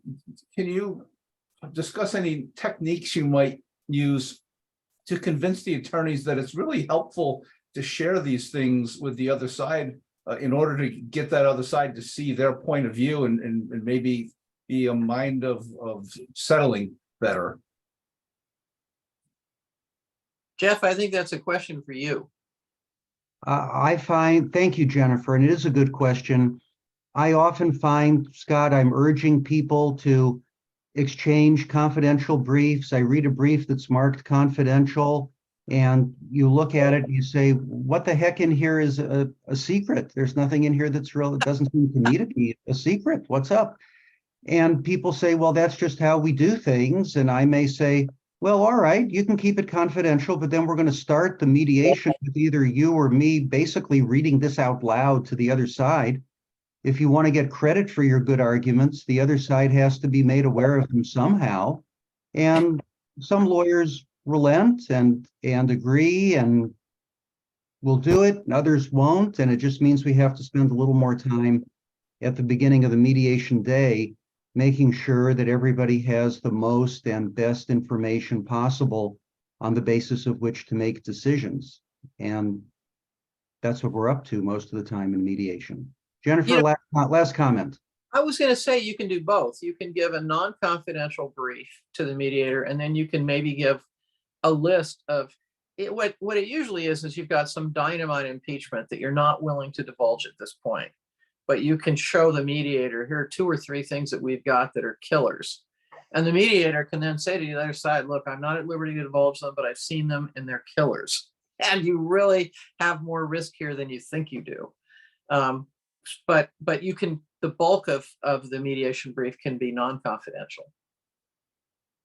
you discuss any techniques you might use to convince the attorneys that it's really helpful to share these things with the other side in order to get that other side to see their point of view and maybe be a mind of settling better? Jeff, I think that's a question for you. Thank you, Jennifer, and it is a good question. I often find, Scott, I'm urging people to exchange confidential briefs. I read a brief that's marked confidential, and you look at it and you say, what the heck in here is a secret? There's nothing in here that's real. It doesn't seem to me to be a secret. What's up? And people say, well, that's just how we do things. And I may say, well, all right, you can keep it confidential, but then we're going to start the mediation with either you or me basically reading this out loud to the other side. If you want to get credit for your good arguments, the other side has to be made aware of them somehow. And some lawyers relent and agree and will do it, and others won't. And it just means we have to spend a little more time at the beginning of the mediation day making sure that everybody has the most and best information possible on the basis of which to make decisions. And that's what we're up to most of the time in mediation. Jennifer, You know- last comment. I was going to say you can do both. You can give a non-confidential brief to the mediator, and then you can maybe give a list of it. What it usually is you've got some dynamite impeachment that you're not willing to divulge at this point, but you can show the mediator, here are 2 or 3 things that we've got that are killers. And the mediator can then say to the other side, look, I'm not at liberty to divulge them, but I've seen them and they're killers. And you really have more risk here than you think you do. But you can, the bulk of the mediation brief can be non-confidential.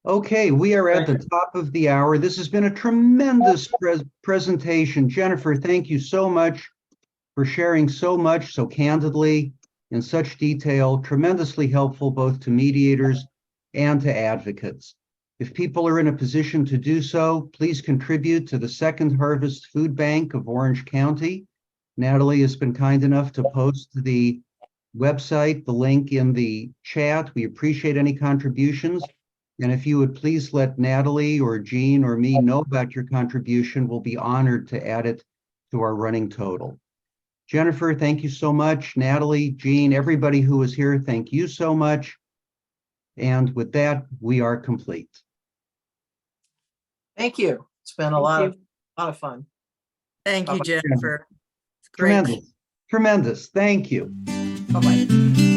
Okay, we are at the top of the hour. This has been a tremendous presentation. Jennifer, thank you so much for sharing so much, so candidly, in such detail, tremendously helpful both to mediators and to advocates. If people are in a position to do so, please contribute to the Second Harvest Food Bank of Orange County. Natalie has been kind enough to post the website, the link in the chat. We appreciate any contributions. And if you would please let Natalie or Jean or me know about your contribution, we'll be honored to add it to our running total. Jennifer, thank you so much. Natalie, Jean, everybody who was here, thank you so much. And with that, we are complete. Thank you. It's been a lot of fun. Thank you, Bye-bye. Jennifer. It's great. Tremendous, tremendous. Thank you. Bye-bye.